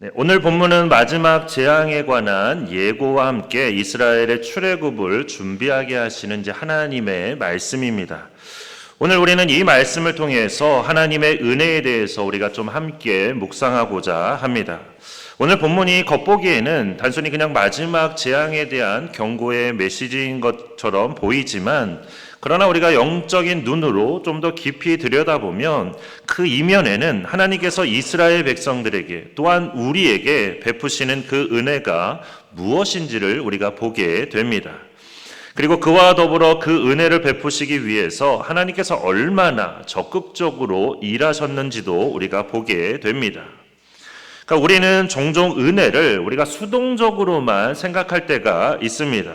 네, 오늘 본문은 마지막 재앙에 관한 예고와 함께 이스라엘의 출애굽을 준비하게 하시는 하나님의 말씀입니다. 오늘 우리는 이 말씀을 통해서 하나님의 은혜에 대해서 우리가 좀 함께 묵상하고자 합니다. 오늘 본문이 겉보기에는 단순히 그냥 마지막 재앙에 대한 경고의 메시지인 것처럼 보이지만, 그러나 우리가 영적인 눈으로 좀 더 깊이 들여다보면 그 이면에는 하나님께서 이스라엘 백성들에게 또한 우리에게 베푸시는 그 은혜가 무엇인지를 우리가 보게 됩니다. 그리고 그와 더불어 그 은혜를 베푸시기 위해서 하나님께서 얼마나 적극적으로 일하셨는지도 우리가 보게 됩니다. 그러니까 우리는 종종 은혜를 우리가 수동적으로만 생각할 때가 있습니다.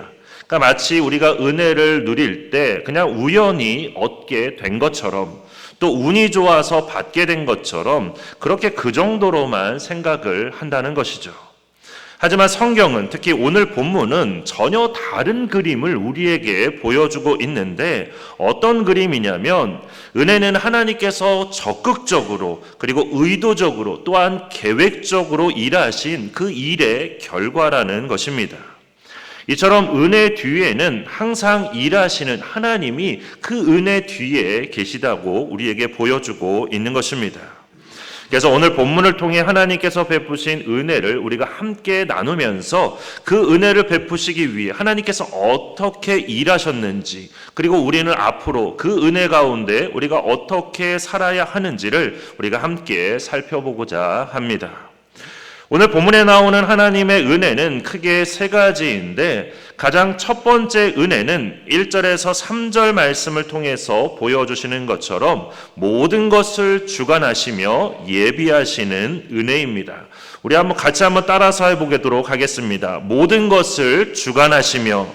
그러니까 마치 우리가 은혜를 누릴 때 그냥 우연히 얻게 된 것처럼, 또 운이 좋아서 받게 된 것처럼 그렇게 그 정도로만 생각을 한다는 것이죠. 하지만 성경은, 특히 오늘 본문은 전혀 다른 그림을 우리에게 보여주고 있는데, 어떤 그림이냐면 은혜는 하나님께서 적극적으로 그리고 의도적으로 또한 계획적으로 일하신 그 일의 결과라는 것입니다. 이처럼 은혜 뒤에는 항상 일하시는 하나님이 그 은혜 뒤에 계시다고 우리에게 보여주고 있는 것입니다. 그래서 오늘 본문을 통해 하나님께서 베푸신 은혜를 우리가 함께 나누면서 그 은혜를 베푸시기 위해 하나님께서 어떻게 일하셨는지, 그리고 우리는 앞으로 그 은혜 가운데 우리가 어떻게 살아야 하는지를 우리가 함께 살펴보고자 합니다. 오늘 본문에 나오는 하나님의 은혜는 크게 세 가지인데, 가장 첫 번째 은혜는 1절에서 3절 말씀을 통해서 보여주시는 것처럼 모든 것을 주관하시며 예비하시는 은혜입니다. 우리 같이 따라서 해보도록 하겠습니다. 모든 것을 주관하시며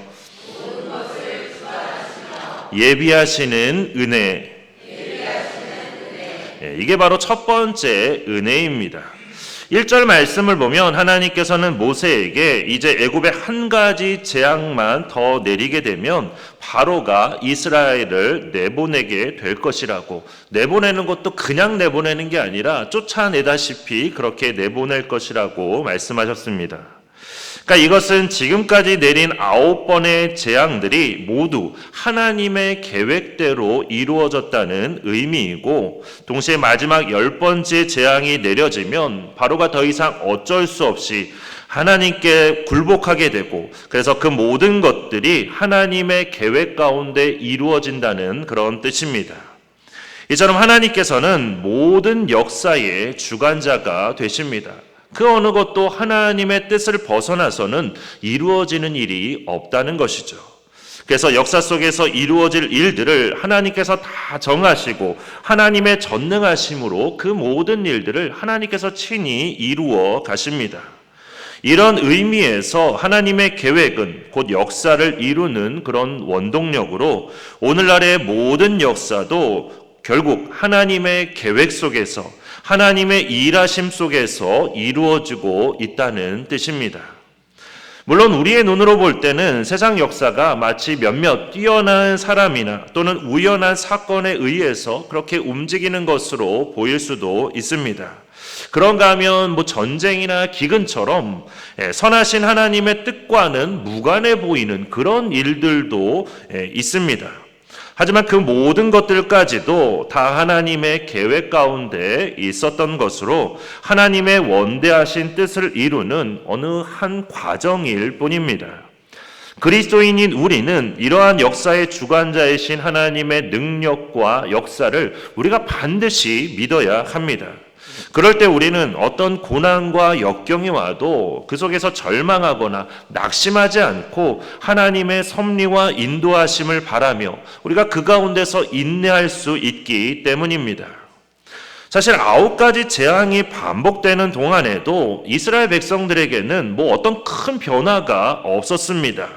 예비하시는 은혜. 이게 바로 첫 번째 은혜입니다. 1절 말씀을 보면 하나님께서는 모세에게 이제 애굽에 한 가지 재앙만 더 내리게 되면 바로가 이스라엘을 내보내게 될 것이라고, 내보내는 것도 그냥 내보내는 게 아니라 쫓아내다시피 그렇게 내보낼 것이라고 말씀하셨습니다. 그러니까 이것은 지금까지 내린 9번의 재앙들이 모두 하나님의 계획대로 이루어졌다는 의미이고, 동시에 마지막 10번째 재앙이 내려지면 바로가 더 이상 어쩔 수 없이 하나님께 굴복하게 되고, 그래서 그 모든 것들이 하나님의 계획 가운데 이루어진다는 그런 뜻입니다. 이처럼 하나님께서는 모든 역사의 주관자가 되십니다. 그 어느 것도 하나님의 뜻을 벗어나서는 이루어지는 일이 없다는 것이죠. 그래서 역사 속에서 이루어질 일들을 하나님께서 다 정하시고 하나님의 전능하심으로 그 모든 일들을 하나님께서 친히 이루어 가십니다. 이런 의미에서 하나님의 계획은 곧 역사를 이루는 그런 원동력으로 오늘날의 모든 역사도 결국 하나님의 계획 속에서, 하나님의 일하심 속에서 이루어지고 있다는 뜻입니다. 물론 우리의 눈으로 볼 때는 세상 역사가 마치 몇몇 뛰어난 사람이나 또는 우연한 사건에 의해서 그렇게 움직이는 것으로 보일 수도 있습니다. 그런가 하면 전쟁이나 기근처럼 선하신 하나님의 뜻과는 무관해 보이는 그런 일들도 있습니다. 하지만 그 모든 것들까지도 다 하나님의 계획 가운데 있었던 것으로 하나님의 원대하신 뜻을 이루는 어느 한 과정일 뿐입니다. 그리스도인인 우리는 이러한 역사의 주관자이신 하나님의 능력과 역사를 우리가 반드시 믿어야 합니다. 그럴 때 우리는 어떤 고난과 역경이 와도 그 속에서 절망하거나 낙심하지 않고 하나님의 섭리와 인도하심을 바라며 우리가 그 가운데서 인내할 수 있기 때문입니다. 사실 9가지 재앙이 반복되는 동안에도 이스라엘 백성들에게는 어떤 큰 변화가 없었습니다.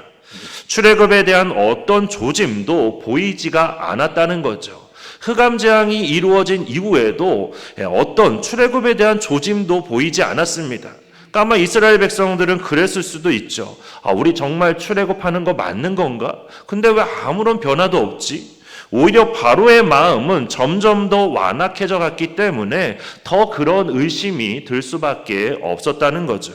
출애굽에 대한 어떤 조짐도 보이지가 않았다는 거죠. 흑암 재앙이 이루어진 이후에도 어떤 출애굽에 대한 조짐도 보이지 않았습니다. 그러니까 아마 이스라엘 백성들은 그랬을 수도 있죠. 우리 정말 출애굽하는 거 맞는 건가? 근데 왜 아무런 변화도 없지? 오히려 바로의 마음은 점점 더 완악해져 갔기 때문에 더 그런 의심이 들 수밖에 없었다는 거죠.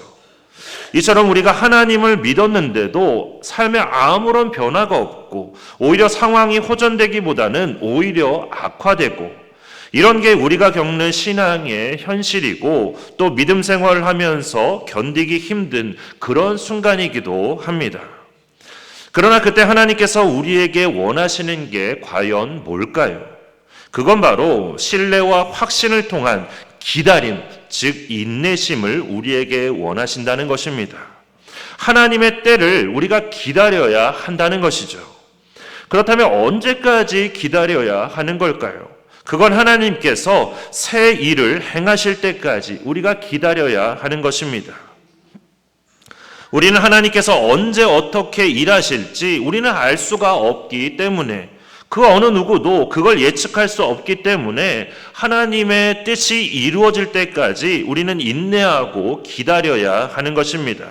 이처럼 우리가 하나님을 믿었는데도 삶에 아무런 변화가 없고 오히려 상황이 호전되기보다는 오히려 악화되고, 이런 게 우리가 겪는 신앙의 현실이고 또 믿음 생활을 하면서 견디기 힘든 그런 순간이기도 합니다. 그러나 그때 하나님께서 우리에게 원하시는 게 과연 뭘까요? 그건 바로 신뢰와 확신을 통한 기다림, 즉 인내심을 우리에게 원하신다는 것입니다. 하나님의 때를 우리가 기다려야 한다는 것이죠. 그렇다면 언제까지 기다려야 하는 걸까요? 그건 하나님께서 새 일을 행하실 때까지 우리가 기다려야 하는 것입니다. 우리는 하나님께서 언제 어떻게 일하실지 우리는 알 수가 없기 때문에, 그 어느 누구도 그걸 예측할 수 없기 때문에 하나님의 뜻이 이루어질 때까지 우리는 인내하고 기다려야 하는 것입니다.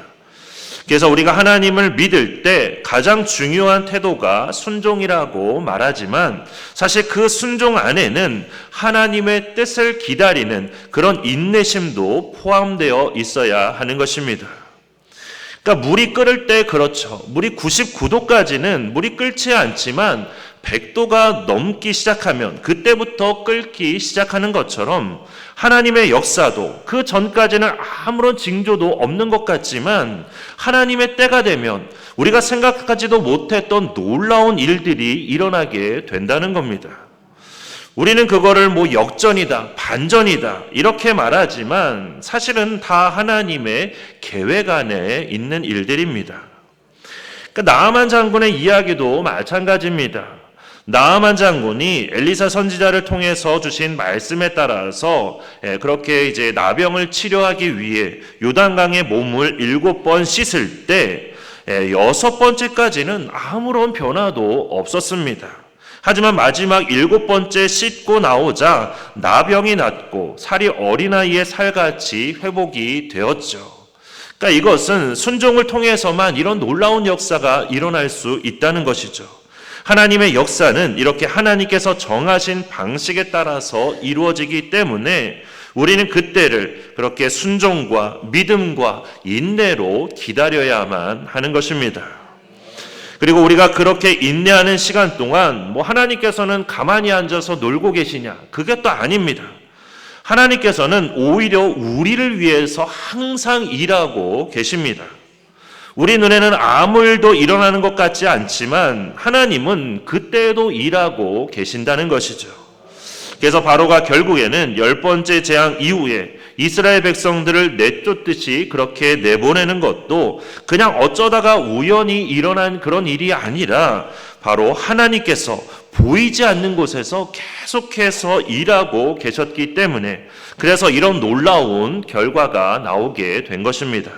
그래서 우리가 하나님을 믿을 때 가장 중요한 태도가 순종이라고 말하지만, 사실 그 순종 안에는 하나님의 뜻을 기다리는 그런 인내심도 포함되어 있어야 하는 것입니다. 그러니까 물이 끓을 때 그렇죠. 물이 99도까지는 물이 끓지 않지만 100도가 넘기 시작하면 그때부터 끓기 시작하는 것처럼, 하나님의 역사도 그 전까지는 아무런 징조도 없는 것 같지만 하나님의 때가 되면 우리가 생각하지도 못했던 놀라운 일들이 일어나게 된다는 겁니다. 우리는 그거를 역전이다, 반전이다 이렇게 말하지만 사실은 다 하나님의 계획 안에 있는 일들입니다. 그러니까 나아만 장군의 이야기도 마찬가지입니다. 나아만 장군이 엘리사 선지자를 통해서 주신 말씀에 따라서 그렇게 이제 나병을 치료하기 위해 요단강에 몸을 7번 씻을 때 6번째까지는 아무런 변화도 없었습니다. 하지만 마지막 7번째 씻고 나오자 나병이 낫고 살이 어린아이의 살같이 회복이 되었죠. 그러니까 이것은 순종을 통해서만 이런 놀라운 역사가 일어날 수 있다는 것이죠. 하나님의 역사는 이렇게 하나님께서 정하신 방식에 따라서 이루어지기 때문에 우리는 그때를 그렇게 순종과 믿음과 인내로 기다려야만 하는 것입니다. 그리고 우리가 그렇게 인내하는 시간 동안 하나님께서는 가만히 앉아서 놀고 계시냐? 그게 또 아닙니다. 하나님께서는 오히려 우리를 위해서 항상 일하고 계십니다. 우리 눈에는 아무 일도 일어나는 것 같지 않지만 하나님은 그때도 일하고 계신다는 것이죠. 그래서 바로가 결국에는 10번째 재앙 이후에 이스라엘 백성들을 내쫓듯이 그렇게 내보내는 것도 그냥 어쩌다가 우연히 일어난 그런 일이 아니라 바로 하나님께서 보이지 않는 곳에서 계속해서 일하고 계셨기 때문에, 그래서 이런 놀라운 결과가 나오게 된 것입니다.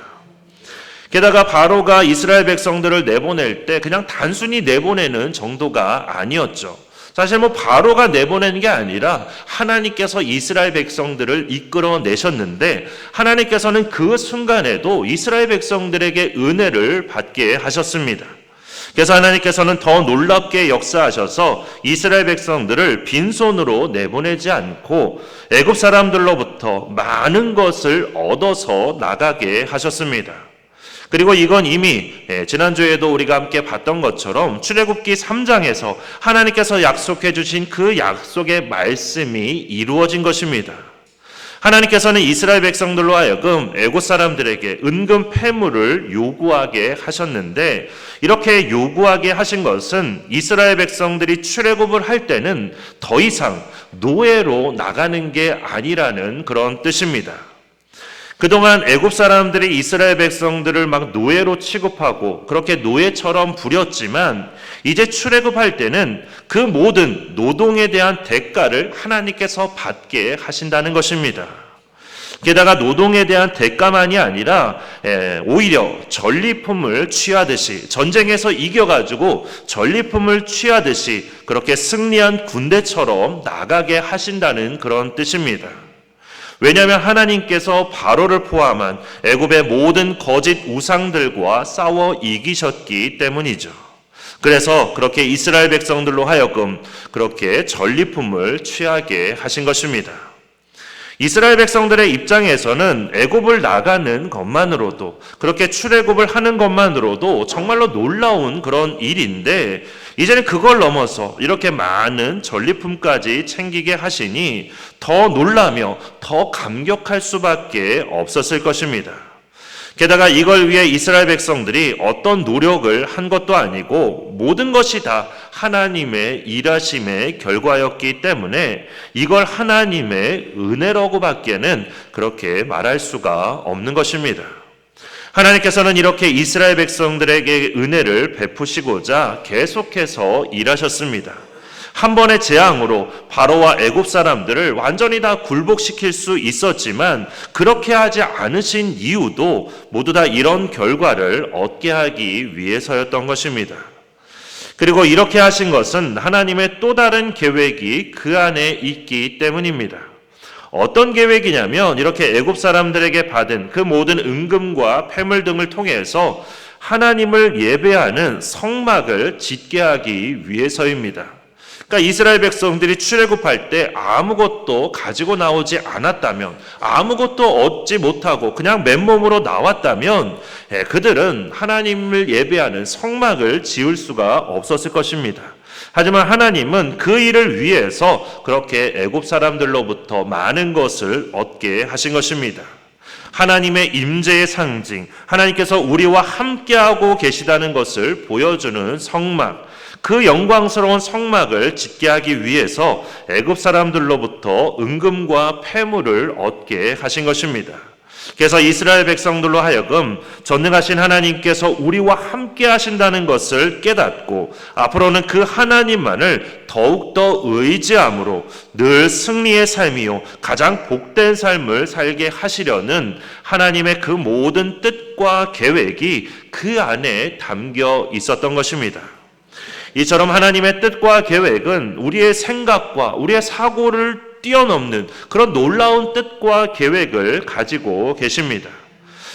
게다가 바로가 이스라엘 백성들을 내보낼 때 그냥 단순히 내보내는 정도가 아니었죠. 사실 바로가 내보내는 게 아니라 하나님께서 이스라엘 백성들을 이끌어내셨는데, 하나님께서는 그 순간에도 이스라엘 백성들에게 은혜를 받게 하셨습니다. 그래서 하나님께서는 더 놀랍게 역사하셔서 이스라엘 백성들을 빈손으로 내보내지 않고 애굽 사람들로부터 많은 것을 얻어서 나가게 하셨습니다. 그리고 이건 이미 지난주에도 우리가 함께 봤던 것처럼 출애굽기 3장에서 하나님께서 약속해 주신 그 약속의 말씀이 이루어진 것입니다. 하나님께서는 이스라엘 백성들로 하여금 애굽 사람들에게 은금 패물을 요구하게 하셨는데, 이렇게 요구하게 하신 것은 이스라엘 백성들이 출애굽을 할 때는 더 이상 노예로 나가는 게 아니라는 그런 뜻입니다. 그동안 애굽 사람들이 이스라엘 백성들을 막 노예로 취급하고 그렇게 노예처럼 부렸지만, 이제 출애굽할 때는 그 모든 노동에 대한 대가를 하나님께서 받게 하신다는 것입니다. 게다가 노동에 대한 대가만이 아니라 오히려 전리품을 취하듯이, 전쟁에서 이겨가지고 전리품을 취하듯이 그렇게 승리한 군대처럼 나가게 하신다는 그런 뜻입니다. 왜냐하면 하나님께서 바로를 포함한 애굽의 모든 거짓 우상들과 싸워 이기셨기 때문이죠. 그래서 그렇게 이스라엘 백성들로 하여금 그렇게 전리품을 취하게 하신 것입니다. 이스라엘 백성들의 입장에서는 애굽을 나가는 것만으로도, 그렇게 출애굽을 하는 것만으로도 정말로 놀라운 그런 일인데, 이제는 그걸 넘어서 이렇게 많은 전리품까지 챙기게 하시니 더 놀라며 더 감격할 수밖에 없었을 것입니다. 게다가 이걸 위해 이스라엘 백성들이 어떤 노력을 한 것도 아니고 모든 것이 다 하나님의 일하심의 결과였기 때문에 이걸 하나님의 은혜라고 밖에는 그렇게 말할 수가 없는 것입니다. 하나님께서는 이렇게 이스라엘 백성들에게 은혜를 베푸시고자 계속해서 일하셨습니다. 한 번의 재앙으로 바로와 애굽 사람들을 완전히 다 굴복시킬 수 있었지만 그렇게 하지 않으신 이유도 모두 다 이런 결과를 얻게 하기 위해서였던 것입니다. 그리고 이렇게 하신 것은 하나님의 또 다른 계획이 그 안에 있기 때문입니다. 어떤 계획이냐면 이렇게 애굽 사람들에게 받은 그 모든 은금과 폐물 등을 통해서 하나님을 예배하는 성막을 짓게 하기 위해서입니다. 그러니까 이스라엘 백성들이 출애굽할 때 아무것도 가지고 나오지 않았다면, 아무것도 얻지 못하고 그냥 맨몸으로 나왔다면 그들은 하나님을 예배하는 성막을 지을 수가 없었을 것입니다. 하지만 하나님은 그 일을 위해서 그렇게 애굽 사람들로부터 많은 것을 얻게 하신 것입니다. 하나님의 임재의 상징, 하나님께서 우리와 함께하고 계시다는 것을 보여주는 성막, 그 영광스러운 성막을 짓게 하기 위해서 애굽 사람들로부터 은금과 폐물을 얻게 하신 것입니다. 그래서 이스라엘 백성들로 하여금 전능하신 하나님께서 우리와 함께 하신다는 것을 깨닫고 앞으로는 그 하나님만을 더욱더 의지함으로 늘 승리의 삶이요 가장 복된 삶을 살게 하시려는 하나님의 그 모든 뜻과 계획이 그 안에 담겨 있었던 것입니다. 이처럼 하나님의 뜻과 계획은 우리의 생각과 우리의 사고를 뛰어넘는 그런 놀라운 뜻과 계획을 가지고 계십니다.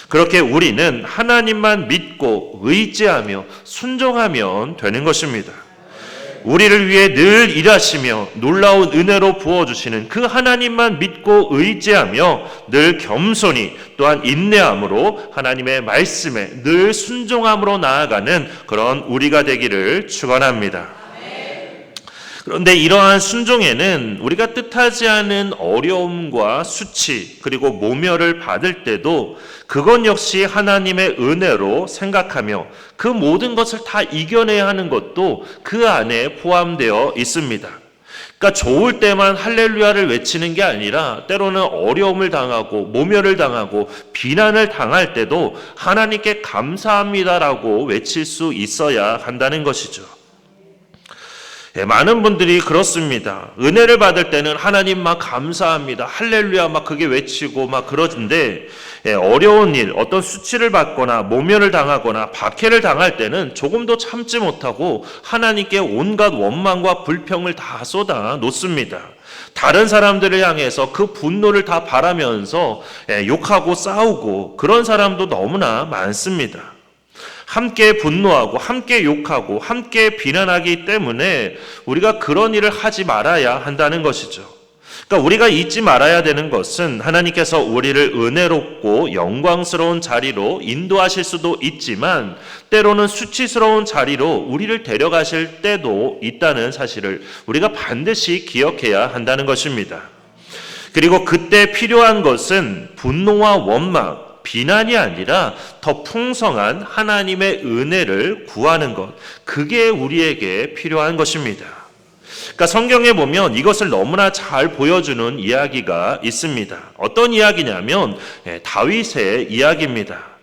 그렇게 우리는 하나님만 믿고 의지하며 순종하면 되는 것입니다. 우리를 위해 늘 일하시며 놀라운 은혜로 부어주시는 그 하나님만 믿고 의지하며 늘 겸손히 또한 인내함으로 하나님의 말씀에 늘 순종함으로 나아가는 그런 우리가 되기를 축원합니다. 그런데 이러한 순종에는 우리가 뜻하지 않은 어려움과 수치 그리고 모멸을 받을 때도 그것 역시 하나님의 은혜로 생각하며 그 모든 것을 다 이겨내야 하는 것도 그 안에 포함되어 있습니다. 그러니까 좋을 때만 할렐루야를 외치는 게 아니라 때로는 어려움을 당하고 모멸을 당하고 비난을 당할 때도 하나님께 감사합니다라고 외칠 수 있어야 한다는 것이죠. 많은 분들이 그렇습니다. 은혜를 받을 때는 하나님 막 감사합니다. 할렐루야 막 그게 외치고 막 그러는데 어려운 일, 어떤 수치를 받거나 모멸을 당하거나 박해를 당할 때는 조금도 참지 못하고 하나님께 온갖 원망과 불평을 다 쏟아 놓습니다. 다른 사람들을 향해서 그 분노를 다 바라면서 욕하고 싸우고 그런 사람도 너무나 많습니다. 함께 분노하고 함께 욕하고 함께 비난하기 때문에 우리가 그런 일을 하지 말아야 한다는 것이죠. 그러니까 우리가 잊지 말아야 되는 것은 하나님께서 우리를 은혜롭고 영광스러운 자리로 인도하실 수도 있지만 때로는 수치스러운 자리로 우리를 데려가실 때도 있다는 사실을 우리가 반드시 기억해야 한다는 것입니다. 그리고 그때 필요한 것은 분노와 원망, 비난이 아니라 더 풍성한 하나님의 은혜를 구하는 것, 그게 우리에게 필요한 것입니다. 그러니까 성경에 보면 이것을 너무나 잘 보여주는 이야기가 있습니다. 어떤 이야기냐면 다윗의 이야기입니다.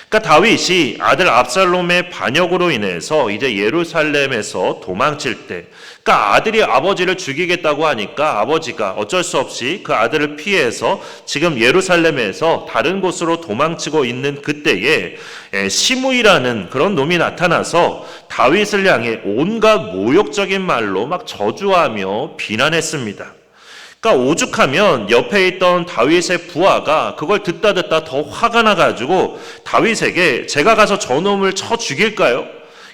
그러니까 다윗이 아들 압살롬의 반역으로 인해서 이제 예루살렘에서 도망칠 때, 그러니까 아들이 아버지를 죽이겠다고 하니까 아버지가 어쩔 수 없이 그 아들을 피해서 지금 예루살렘에서 다른 곳으로 도망치고 있는 그때에 시므이라는 그런 놈이 나타나서 다윗을 향해 온갖 모욕적인 말로 막 저주하며 비난했습니다. 그러니까 오죽하면 옆에 있던 다윗의 부하가 그걸 듣다 더 화가 나가지고 다윗에게 제가 가서 저놈을 쳐 죽일까요?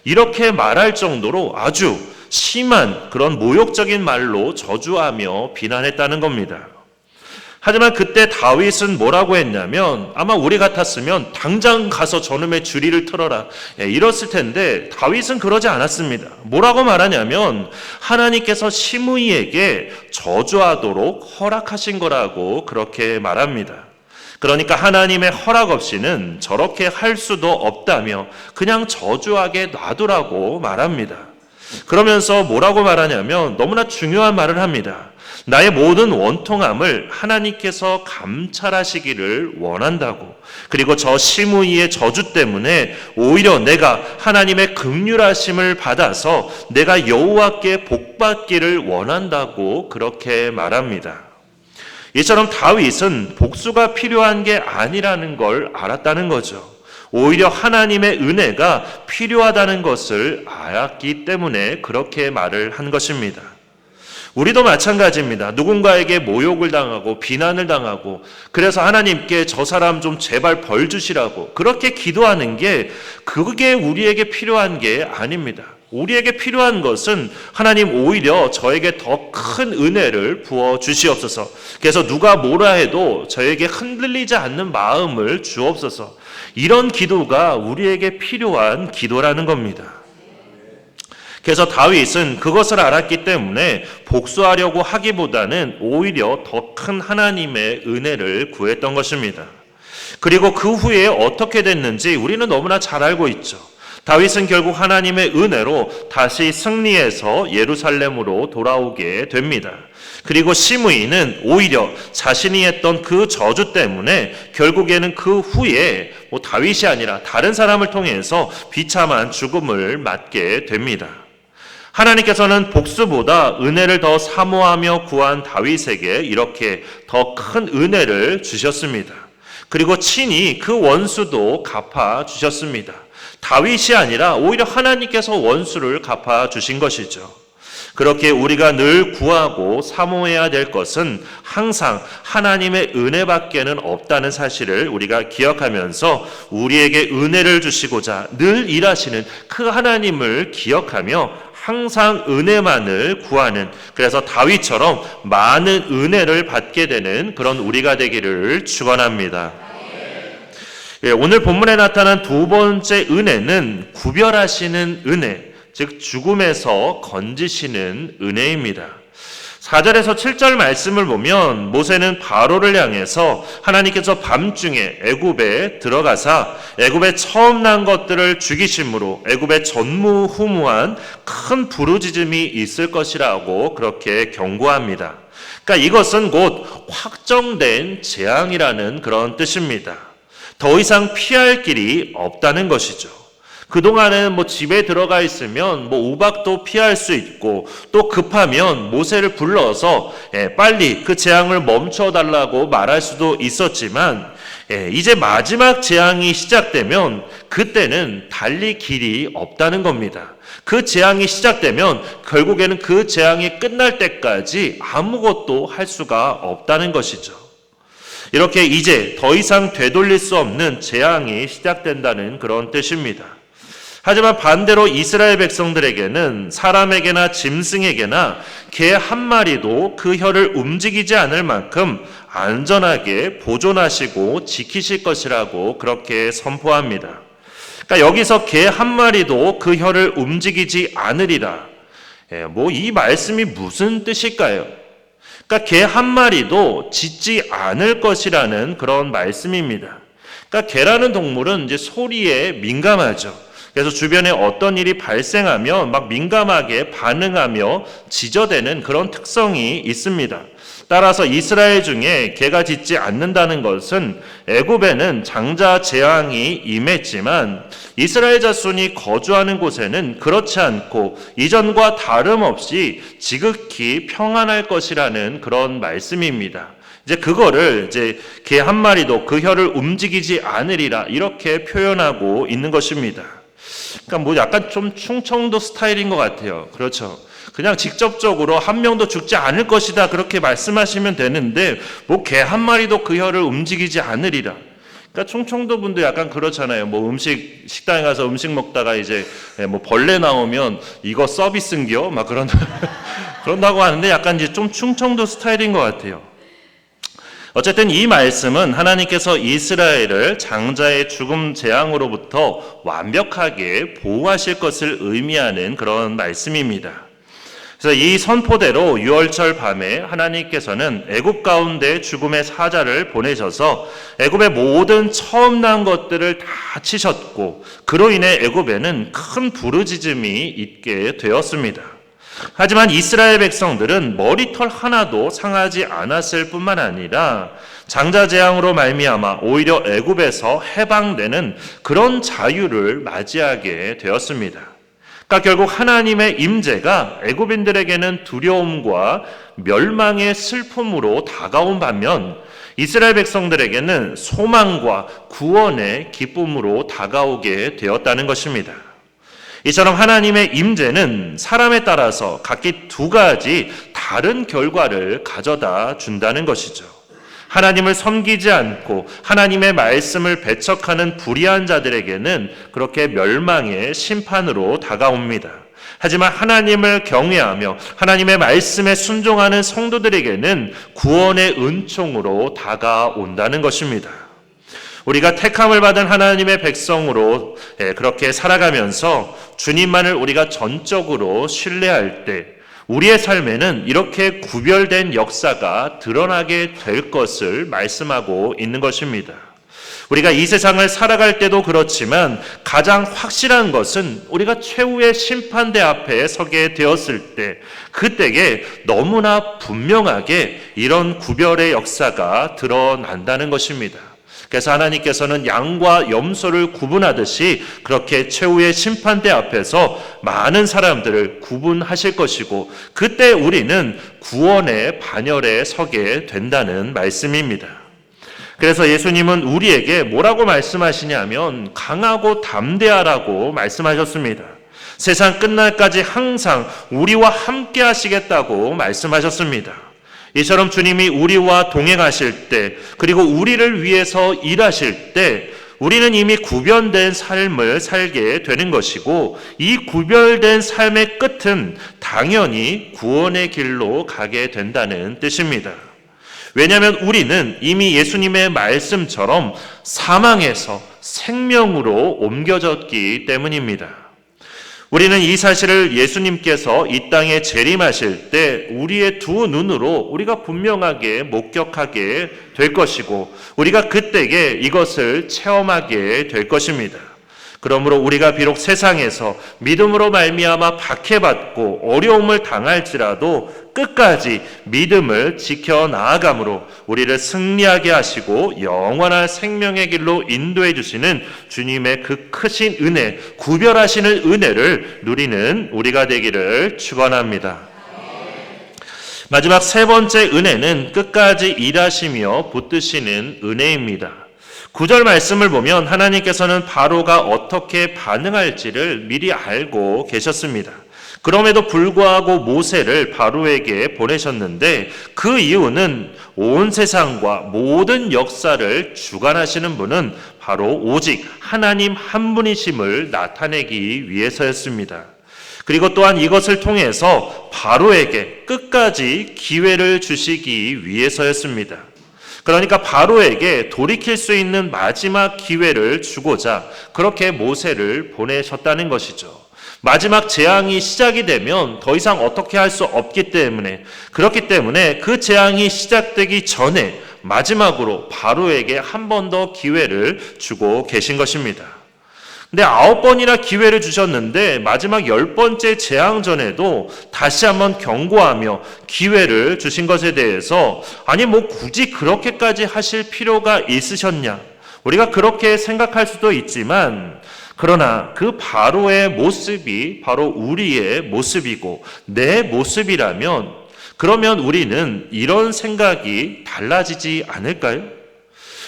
이렇게 말할 정도로 아주 심한 그런 모욕적인 말로 저주하며 비난했다는 겁니다. 하지만 그때 다윗은 뭐라고 했냐면 아마 우리 같았으면 당장 가서 저놈의 주리를 틀어라 이랬을 텐데 다윗은 그러지 않았습니다. 뭐라고 말하냐면 하나님께서 시므이에게 저주하도록 허락하신 거라고 그렇게 말합니다. 그러니까 하나님의 허락 없이는 저렇게 할 수도 없다며 그냥 저주하게 놔두라고 말합니다. 그러면서 뭐라고 말하냐면 너무나 중요한 말을 합니다. 나의 모든 원통함을 하나님께서 감찰하시기를 원한다고. 그리고 저 시므이의 저주 때문에 오히려 내가 하나님의 긍휼하심을 받아서 내가 여호와께 복받기를 원한다고 그렇게 말합니다. 이처럼 다윗은 복수가 필요한 게 아니라는 걸 알았다는 거죠. 오히려 하나님의 은혜가 필요하다는 것을 알았기 때문에 그렇게 말을 한 것입니다. 우리도 마찬가지입니다. 누군가에게 모욕을 당하고 비난을 당하고 그래서 하나님께 저 사람 좀 제발 벌 주시라고 그렇게 기도하는 게 그게 우리에게 필요한 게 아닙니다. 우리에게 필요한 것은 하나님 오히려 저에게 더 큰 은혜를 부어 주시옵소서. 그래서 누가 뭐라 해도 저에게 흔들리지 않는 마음을 주옵소서. 이런 기도가 우리에게 필요한 기도라는 겁니다. 그래서 다윗은 그것을 알았기 때문에 복수하려고 하기보다는 오히려 더 큰 하나님의 은혜를 구했던 것입니다. 그리고 그 후에 어떻게 됐는지 우리는 너무나 잘 알고 있죠. 다윗은 결국 하나님의 은혜로 다시 승리해서 예루살렘으로 돌아오게 됩니다. 그리고 시므이는 오히려 자신이 했던 그 저주 때문에 결국에는 그 후에 다윗이 아니라 다른 사람을 통해서 비참한 죽음을 맞게 됩니다. 하나님께서는 복수보다 은혜를 더 사모하며 구한 다윗에게 이렇게 더 큰 은혜를 주셨습니다. 그리고 친히 그 원수도 갚아주셨습니다. 다윗이 아니라 오히려 하나님께서 원수를 갚아주신 것이죠. 그렇게 우리가 늘 구하고 사모해야 될 것은 항상 하나님의 은혜밖에는 없다는 사실을 우리가 기억하면서 우리에게 은혜를 주시고자 늘 일하시는 그 하나님을 기억하며 항상 은혜만을 구하는, 그래서 다윗처럼 많은 은혜를 받게 되는 그런 우리가 되기를 축원합니다. 오늘 본문에 나타난 두 번째 은혜는 구별하시는 은혜, 즉 죽음에서 건지시는 은혜입니다. 4절에서 7절 말씀을 보면 모세는 바로를 향해서 하나님께서 밤중에 애굽에 들어가사 애굽에 처음 난 것들을 죽이심으로 애굽에 전무후무한 큰 부르짖음이 있을 것이라고 그렇게 경고합니다. 그러니까 이것은 곧 확정된 재앙이라는 그런 뜻입니다. 더 이상 피할 길이 없다는 것이죠. 그동안은 집에 들어가 있으면 우박도 피할 수 있고 또 급하면 모세를 불러서 빨리 그 재앙을 멈춰달라고 말할 수도 있었지만 이제 마지막 재앙이 시작되면 그때는 달리 길이 없다는 겁니다. 그 재앙이 시작되면 결국에는 그 재앙이 끝날 때까지 아무것도 할 수가 없다는 것이죠. 이렇게 이제 더 이상 되돌릴 수 없는 재앙이 시작된다는 그런 뜻입니다. 하지만 반대로 이스라엘 백성들에게는 사람에게나 짐승에게나 개 한 마리도 그 혀를 움직이지 않을 만큼 안전하게 보존하시고 지키실 것이라고 그렇게 선포합니다. 그러니까 여기서 개 한 마리도 그 혀를 움직이지 않으리라. 이 말씀이 무슨 뜻일까요? 그러니까 개 한 마리도 짖지 않을 것이라는 그런 말씀입니다. 그러니까 개라는 동물은 이제 소리에 민감하죠. 그래서 주변에 어떤 일이 발생하면 막 민감하게 반응하며 짖어대는 그런 특성이 있습니다. 따라서 이스라엘 중에 개가 짖지 않는다는 것은 애굽에는 장자 재앙이 임했지만 이스라엘 자손이 거주하는 곳에는 그렇지 않고 이전과 다름없이 지극히 평안할 것이라는 그런 말씀입니다. 이제 그거를 개 한 마리도 그 혀를 움직이지 않으리라 이렇게 표현하고 있는 것입니다. 그러니까 약간 좀 충청도 스타일인 것 같아요. 그렇죠. 그냥 직접적으로 한 명도 죽지 않을 것이다 그렇게 말씀하시면 되는데 개 한 마리도 그 혀를 움직이지 않으리라. 그러니까 충청도 분도 약간 그렇잖아요. 뭐 식당에 가서 음식 먹다가 이제 뭐 벌레 나오면 이거 서비스인겨? 막 그런다고 하는데 약간 이제 좀 충청도 스타일인 것 같아요. 어쨌든 이 말씀은 하나님께서 이스라엘을 장자의 죽음 재앙으로부터 완벽하게 보호하실 것을 의미하는 그런 말씀입니다. 그래서 이 선포대로 유월절 밤에 하나님께서는 애굽 가운데 죽음의 사자를 보내셔서 애굽의 모든 처음 난 것들을 다 치셨고 그로 인해 애굽에는 큰 부르짖음이 있게 되었습니다. 하지만 이스라엘 백성들은 머리털 하나도 상하지 않았을 뿐만 아니라 장자 재앙으로 말미암아 오히려 애굽에서 해방되는 그런 자유를 맞이하게 되었습니다. 그러니까 결국 하나님의 임재가 애굽인들에게는 두려움과 멸망의 슬픔으로 다가온 반면 이스라엘 백성들에게는 소망과 구원의 기쁨으로 다가오게 되었다는 것입니다. 이처럼 하나님의 임재는 사람에 따라서 각기 두 가지 다른 결과를 가져다 준다는 것이죠. 하나님을 섬기지 않고 하나님의 말씀을 배척하는 불의한 자들에게는 그렇게 멸망의 심판으로 다가옵니다. 하지만 하나님을 경외하며 하나님의 말씀에 순종하는 성도들에게는 구원의 은총으로 다가온다는 것입니다. 우리가 택함을 받은 하나님의 백성으로 그렇게 살아가면서 주님만을 우리가 전적으로 신뢰할 때 우리의 삶에는 이렇게 구별된 역사가 드러나게 될 것을 말씀하고 있는 것입니다. 우리가 이 세상을 살아갈 때도 그렇지만 가장 확실한 것은 우리가 최후의 심판대 앞에 서게 되었을 때 그때에 너무나 분명하게 이런 구별의 역사가 드러난다는 것입니다. 그래서 하나님께서는 양과 염소를 구분하듯이 그렇게 최후의 심판대 앞에서 많은 사람들을 구분하실 것이고 그때 우리는 구원의 반열에 서게 된다는 말씀입니다. 그래서 예수님은 우리에게 뭐라고 말씀하시냐면 강하고 담대하라고 말씀하셨습니다. 세상 끝날까지 항상 우리와 함께 하시겠다고 말씀하셨습니다. 이처럼 주님이 우리와 동행하실 때 그리고 우리를 위해서 일하실 때 우리는 이미 구별된 삶을 살게 되는 것이고 이 구별된 삶의 끝은 당연히 구원의 길로 가게 된다는 뜻입니다. 왜냐하면 우리는 이미 예수님의 말씀처럼 사망에서 생명으로 옮겨졌기 때문입니다. 우리는 이 사실을 예수님께서 이 땅에 재림하실 때 우리의 두 눈으로 우리가 분명하게 목격하게 될 것이고 우리가 그때에 이것을 체험하게 될 것입니다. 그러므로 우리가 비록 세상에서 믿음으로 말미암아 박해받고 어려움을 당할지라도 끝까지 믿음을 지켜나아감으로 우리를 승리하게 하시고 영원한 생명의 길로 인도해 주시는 주님의 그 크신 은혜, 구별하시는 은혜를 누리는 우리가 되기를 축원합니다. 마지막 세 번째 은혜는 끝까지 일하시며 붙드시는 은혜입니다. 9절 말씀을 보면 하나님께서는 바로가 어떻게 반응할지를 미리 알고 계셨습니다. 그럼에도 불구하고 모세를 바로에게 보내셨는데 그 이유는 온 세상과 모든 역사를 주관하시는 분은 바로 오직 하나님 한 분이심을 나타내기 위해서였습니다. 그리고 또한 이것을 통해서 바로에게 끝까지 기회를 주시기 위해서였습니다. 그러니까 바로에게 돌이킬 수 있는 마지막 기회를 주고자 그렇게 모세를 보내셨다는 것이죠. 마지막 재앙이 시작이 되면 더 이상 어떻게 할 수 없기 때문에 그렇기 때문에 그 재앙이 시작되기 전에 마지막으로 바로에게 한 번 더 기회를 주고 계신 것입니다. 근데 9번이나 기회를 주셨는데 마지막 10번째 재앙 전에도 다시 한번 경고하며 기회를 주신 것에 대해서 아니 뭐 굳이 그렇게까지 하실 필요가 있으셨냐? 우리가 그렇게 생각할 수도 있지만 그러나 그 바로의 모습이 바로 우리의 모습이고 내 모습이라면 그러면 우리는 이런 생각이 달라지지 않을까요?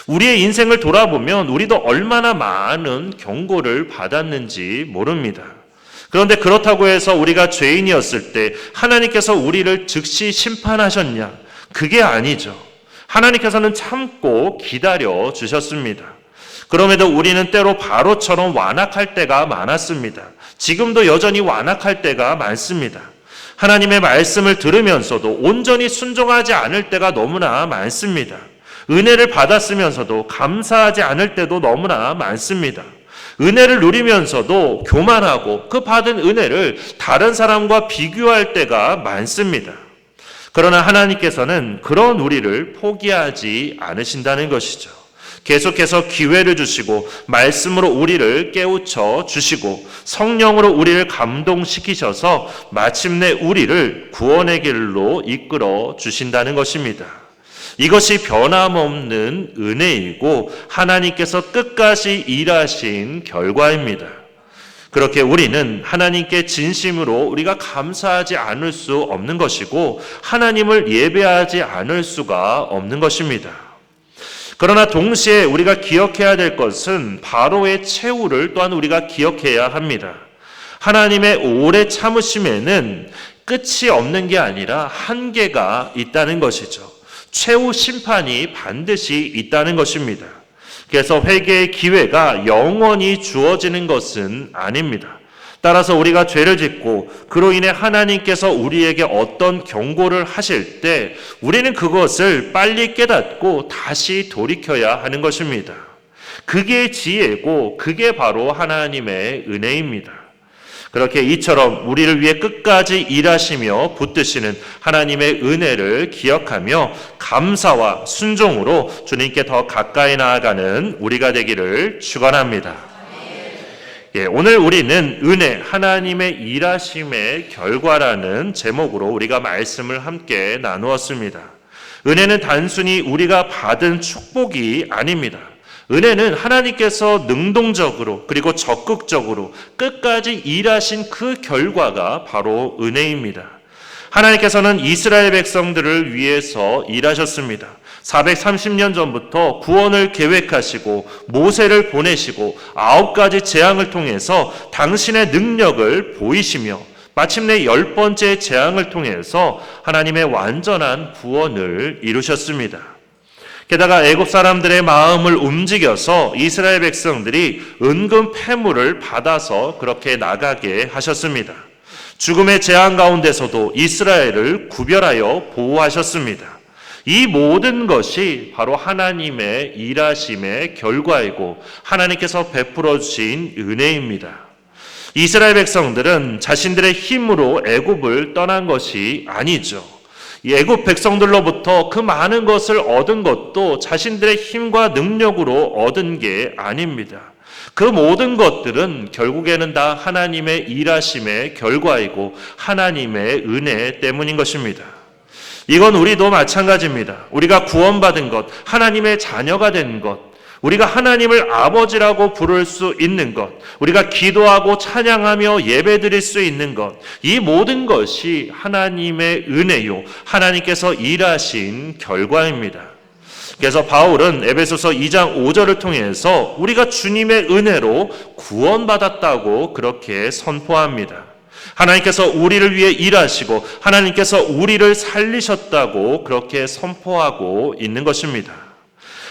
우리의 인생을 돌아보면 우리도 얼마나 많은 경고를 받았는지 모릅니다. 그런데 그렇다고 해서 우리가 죄인이었을 때 하나님께서 우리를 즉시 심판하셨냐? 그게 아니죠. 하나님께서는 참고 기다려 주셨습니다. 그럼에도 우리는 때로 바로처럼 완악할 때가 많았습니다. 지금도 여전히 완악할 때가 많습니다. 하나님의 말씀을 들으면서도 온전히 순종하지 않을 때가 너무나 많습니다. 은혜를 받았으면서도 감사하지 않을 때도 너무나 많습니다. 은혜를 누리면서도 교만하고 그 받은 은혜를 다른 사람과 비교할 때가 많습니다. 그러나 하나님께서는 그런 우리를 포기하지 않으신다는 것이죠. 계속해서 기회를 주시고 말씀으로 우리를 깨우쳐 주시고 성령으로 우리를 감동시키셔서 마침내 우리를 구원의 길로 이끌어 주신다는 것입니다. 이것이 변함없는 은혜이고 하나님께서 끝까지 일하신 결과입니다. 그렇게 우리는 하나님께 진심으로 우리가 감사하지 않을 수 없는 것이고 하나님을 예배하지 않을 수가 없는 것입니다. 그러나 동시에 우리가 기억해야 될 것은 바로의 최후를 또한 우리가 기억해야 합니다. 하나님의 오래 참으심에는 끝이 없는 게 아니라 한계가 있다는 것이죠. 최후 심판이 반드시 있다는 것입니다. 그래서 회개의 기회가 영원히 주어지는 것은 아닙니다. 따라서 우리가 죄를 짓고 그로 인해 하나님께서 우리에게 어떤 경고를 하실 때 우리는 그것을 빨리 깨닫고 다시 돌이켜야 하는 것입니다. 그게 지혜고 그게 바로 하나님의 은혜입니다. 그렇게 이처럼 우리를 위해 끝까지 일하시며 붙드시는 하나님의 은혜를 기억하며 감사와 순종으로 주님께 더 가까이 나아가는 우리가 되기를 축원합니다. 오늘 우리는 은혜, 하나님의 일하심의 결과라는 제목으로 우리가 말씀을 함께 나누었습니다. 은혜는 단순히 우리가 받은 축복이 아닙니다. 은혜는 하나님께서 능동적으로 그리고 적극적으로 끝까지 일하신 그 결과가 바로 은혜입니다. 하나님께서는 이스라엘 백성들을 위해서 일하셨습니다. 430년 전부터 구원을 계획하시고 모세를 보내시고 9가지 재앙을 통해서 당신의 능력을 보이시며 마침내 10번째 재앙을 통해서 하나님의 완전한 구원을 이루셨습니다. 게다가 애굽 사람들의 마음을 움직여서 이스라엘 백성들이 은근 패물을 받아서 그렇게 나가게 하셨습니다. 죽음의 재앙 가운데서도 이스라엘을 구별하여 보호하셨습니다. 이 모든 것이 바로 하나님의 일하심의 결과이고 하나님께서 베풀어 주신 은혜입니다. 이스라엘 백성들은 자신들의 힘으로 애굽을 떠난 것이 아니죠. 이 애굽 백성들로부터 그 많은 것을 얻은 것도 자신들의 힘과 능력으로 얻은 게 아닙니다. 그 모든 것들은 결국에는 다 하나님의 일하심의 결과이고 하나님의 은혜 때문인 것입니다. 이건 우리도 마찬가지입니다. 우리가 구원받은 것, 하나님의 자녀가 된 것, 우리가 하나님을 아버지라고 부를 수 있는 것, 우리가 기도하고 찬양하며 예배드릴 수 있는 것, 이 모든 것이 하나님의 은혜요, 하나님께서 일하신 결과입니다. 그래서 바울은 에베소서 2장 5절을 통해서 우리가 주님의 은혜로 구원받았다고 그렇게 선포합니다. 하나님께서 우리를 위해 일하시고 하나님께서 우리를 살리셨다고 그렇게 선포하고 있는 것입니다.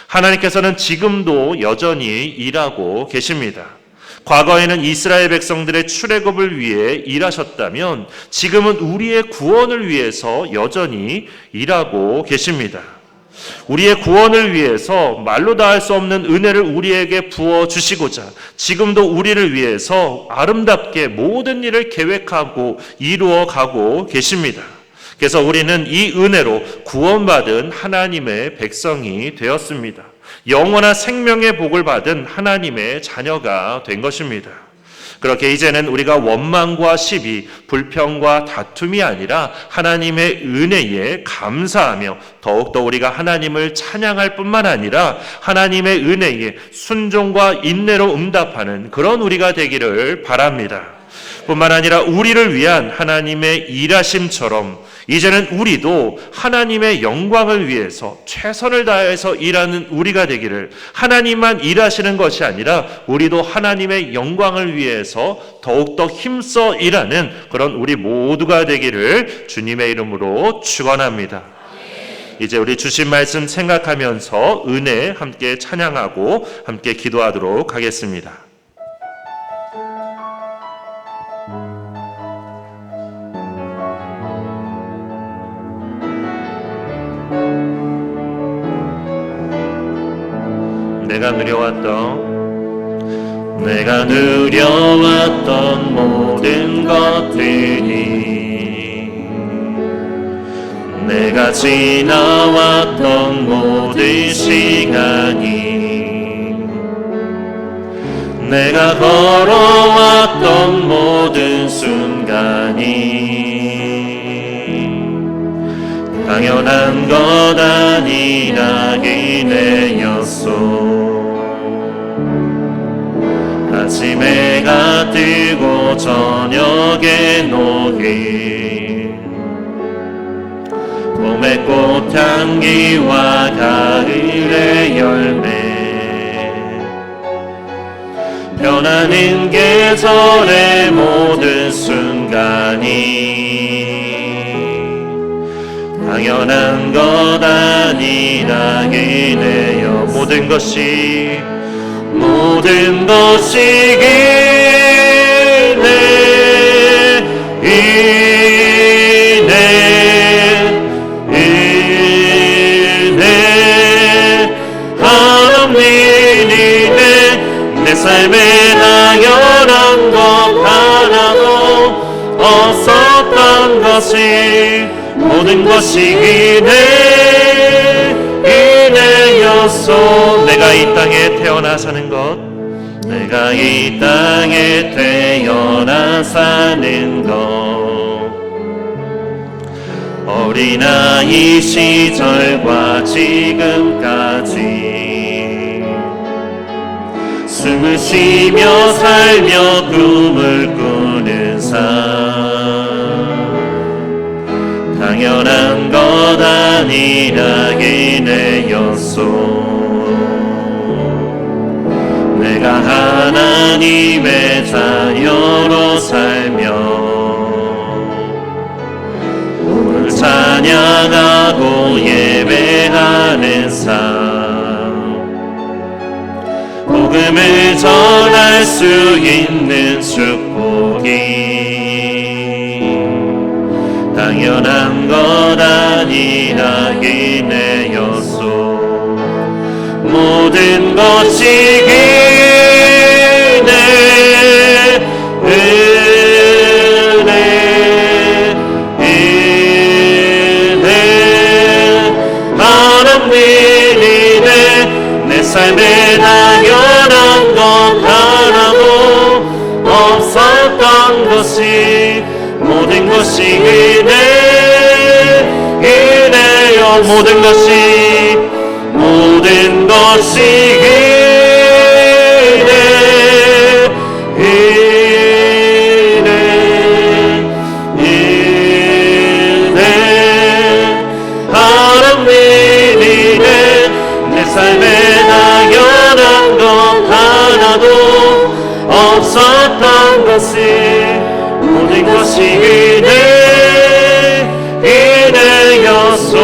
하나님께서는 지금도 여전히 일하고 계십니다. 과거에는 이스라엘 백성들의 출애굽을 위해 일하셨다면 지금은 우리의 구원을 위해서 여전히 일하고 계십니다. 우리의 구원을 위해서 말로 다 할 수 없는 은혜를 우리에게 부어주시고자 지금도 우리를 위해서 아름답게 모든 일을 계획하고 이루어가고 계십니다. 그래서 우리는 이 은혜로 구원받은 하나님의 백성이 되었습니다. 영원한 생명의 복을 받은 하나님의 자녀가 된 것입니다. 그렇게 이제는 우리가 원망과 시비, 불평과 다툼이 아니라 하나님의 은혜에 감사하며 더욱더 우리가 하나님을 찬양할 뿐만 아니라 하나님의 은혜에 순종과 인내로 응답하는 그런 우리가 되기를 바랍니다. 뿐만 아니라 우리를 위한 하나님의 일하심처럼 이제는 우리도 하나님의 영광을 위해서 최선을 다해서 일하는 우리가 되기를, 하나님만 일하시는 것이 아니라 우리도 하나님의 영광을 위해서 더욱더 힘써 일하는 그런 우리 모두가 되기를 주님의 이름으로 축원합니다. 이제 우리 주신 말씀 생각하면서 은혜 함께 찬양하고 함께 기도하도록 하겠습니다. 내가 누려왔던 모든 것들이, 내가 지나왔던 모든 시간이, 내가 걸어왔던 모든 순간이 당연한 것 아니라 기내였소. 아침에 해가 뜨고 저녁에 녹일, 봄의 꽃향기와 가을의 열매, 변하는 계절의 모든 순간이 당연한 것 아니라 기네요. 모든 것이 은혜 하나님이네. 내 삶에 당연한 것 하나도 없었던 것이 모든 것이 이내였소. 내가 이 땅에 태어나 사는 것, 내가 이 땅에 태어나 사는 것, 어린아이 시절과 지금까지 숨을 쉬며 살며 꿈을 꾸는 삶, 당연한 것 아니라 기내였소. 내가 하나님의 자녀로 살며 오늘 찬양하고 예배하는 삶, 복음을 전할 수 있는 축복이 당연한 것 아니라 기내였소. 모든 것이 기네 은혜 하나님이네. 내 삶에 당연한 것 하나도 없었던 것이 모든 것이 이내요. 모든 것이 이내 하나님이네. 내 삶에 당연한 것 하나도 없었던 것이 모든 것이 이내였소.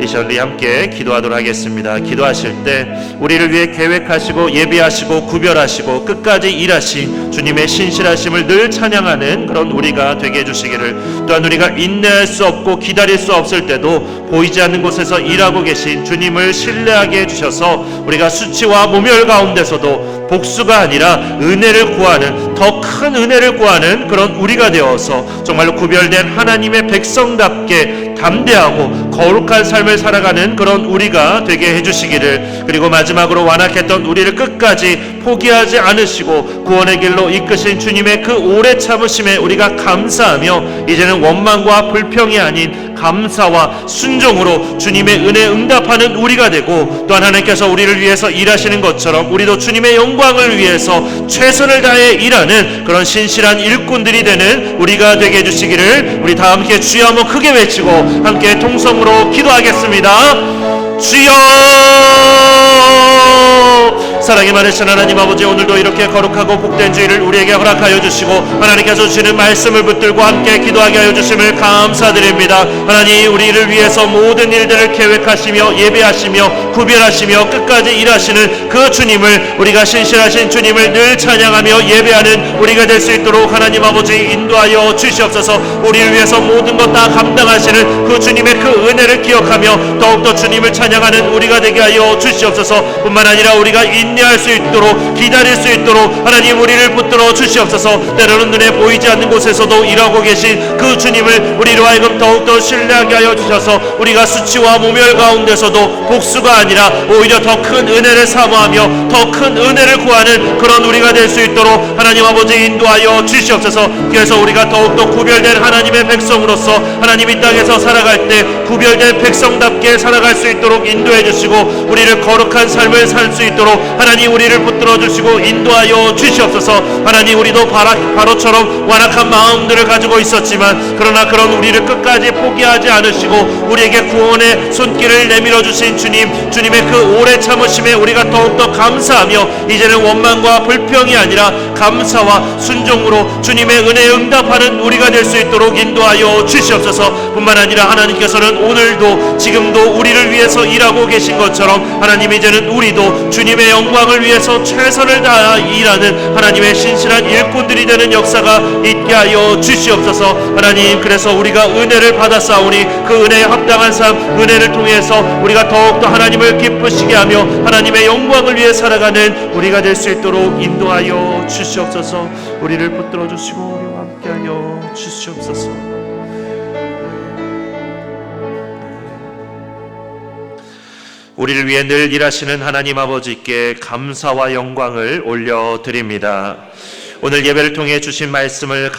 이 시간 함께 기도하도록 하겠습니다. 기도하실 때 우리를 위해 계획하시고 예비하시고 구별하시고 끝까지 일하신 주님의 신실하심을 늘 찬양하는 그런 우리가 되게 해주시기를, 또한 우리가 인내할 수 없고 기다릴 수 없을 때도 보이지 않는 곳에서 일하고 계신 주님을 신뢰하게 해주셔서 우리가 수치와 모멸 가운데서도 복수가 아니라 은혜를 구하는, 더 큰 은혜를 구하는 그런 우리가 되어서 정말로 구별된 하나님의 백성답게 담대하고 거룩한 삶을 살아가는 그런 우리가 되게 해주시기를, 그리고 마지막으로 완악했던 우리를 끝까지 포기하지 않으시고 구원의 길로 이끄신 주님의 그 오래 참으심에 우리가 감사하며 이제는 원망과 불평이 아닌 감사와 순종으로 주님의 은혜에 응답하는 우리가 되고, 또한 하나님께서 우리를 위해서 일하시는 것처럼 우리도 주님의 영광을 위해서 최선을 다해 일하는 그런 신실한 일꾼들이 되는 우리가 되게 해주시기를, 우리 다 함께 주여 한번 크게 외치고 함께 통성으로 기도하겠습니다. 주여 사랑이 많으신 하나님 아버지, 오늘도 이렇게 거룩하고 복된 주일을 우리에게 허락하여 주시고 하나님께서 주시는 말씀을 붙들고 함께 기도하게 하여 주심을 감사드립니다. 하나님, 우리를 위해서 모든 일들을 계획하시며 예배하시며 구별하시며 끝까지 일하시는 그 주님을, 우리가 신실하신 주님을 늘 찬양하며 예배하는 우리가 될 수 있도록 하나님 아버지 인도하여 주시옵소서. 우리를 위해서 모든 것 다 감당하시는 그 주님의 그 은혜를 기억하며 더욱더 주님을 찬양하는 우리가 되게 하여 주시옵소서. 뿐만 아니라 우리가 인내할 수 있도록, 기다릴 수 있도록 하나님 우리를 붙들어 주시옵소서. 때로는 눈에 보이지 않는 곳에서도 일하고 계신 그 주님을 우리로 하여금 더욱더 신뢰하게 하여 주셔서 우리가 수치와 모멸 가운데서도 복수가 아니라 오히려 더 큰 은혜를 사모하며 더 큰 은혜를 구하는 그런 우리가 될 수 있도록 하나님 아버지 인도하여 주시옵소서. 그래서 우리가 더욱더 구별된 하나님의 백성으로서 하나님 이 땅에서 살아갈 때 구별된 백성답게 살아갈 수 있도록 인도해 주시고 우리를 거룩한 삶을 살 수 있도록 하나님 우리를 붙들어 주시고 인도하여 주시옵소서. 하나님, 우리도 바로처럼 완악한 마음들을 가지고 있었지만 그러나 그런 우리를 끝까지 포기하지 않으시고 우리에게 구원의 손길을 내밀어 주신 주님의 그 오래 참으심에 우리가 더욱더 감사하며 이제는 원망과 불평이 아니라 감사와 순종으로 주님의 은혜에 응답하는 우리가 될 수 있도록 인도하여 주시옵소서. 뿐만 아니라 하나님께서는 오늘도 지금도 우리를 위해서 일하고 계신 것처럼 하나님, 이제는 우리도 주님의 영광을 위해서 최선을 다하 일하는 하나님의 신실한 일꾼들이 되는 역사가 있게 하여 주시옵소서. 하나님, 그래서 우리가 은혜를 받았사오니 그 은혜에 합당한 삶, 은혜를 통해서 우리가 더욱더 하나님을 기쁘시게 하며 하나님의 영광을 위해 살아가는 우리가 될 수 있도록 인도하여 주시옵소서. 우리를 붙들어 주시고 우리와 함께하여 주시옵소서. 우리를 위해 늘 일하시는 하나님 아버지께 감사와 영광을 올려드립니다. 오늘 예배를 통해 주신 말씀을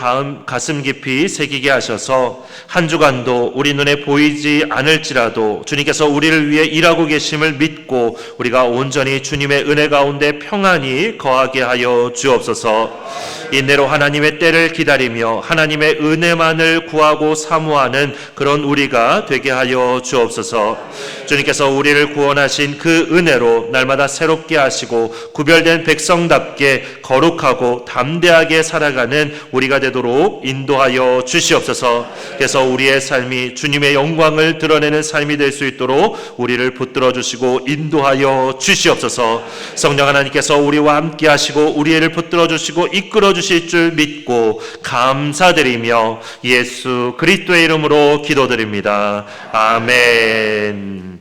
가슴 깊이 새기게 하셔서 한 주간도 우리 눈에 보이지 않을지라도 주님께서 우리를 위해 일하고 계심을 믿고 우리가 온전히 주님의 은혜 가운데 평안히 거하게 하여 주옵소서. 인내로 하나님의 때를 기다리며 하나님의 은혜만을 구하고 사모하는 그런 우리가 되게 하여 주옵소서. 주님께서 우리를 구원하신 그 은혜로 날마다 새롭게 하시고 구별된 백성답게 거룩하고 담대하게 살아가는 우리가 되도록 인도하여 주시옵소서. 그래서 우리의 삶이 주님의 영광을 드러내는 삶이 될 수 있도록 우리를 붙들어 주시고 인도하여 주시옵소서. 성령 하나님께서 우리와 함께 하시고 우리를 붙들어 주시고 이끌어 주실 줄 믿고 감사드리며 예수 그리스도의 이름으로 기도드립니다. 아멘.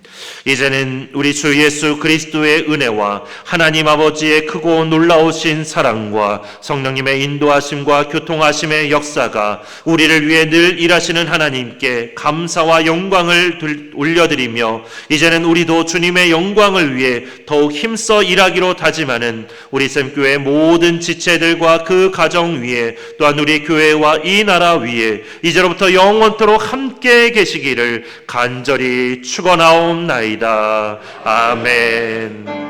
이제는 우리 주 예수 그리스도의 은혜와 하나님 아버지의 크고 놀라우신 사랑과 성령님의 인도하심과 교통하심의 역사가 우리를 위해 늘 일하시는 하나님께 감사와 영광을 올려드리며 이제는 우리도 주님의 영광을 위해 더욱 힘써 일하기로 다짐하는 우리 샘교회 모든 지체들과 그 가정 위에 또한 우리 교회와 이 나라 위에 이제로부터 영원토록 함께 계시기를 간절히 축원하옵나이다. 아멘.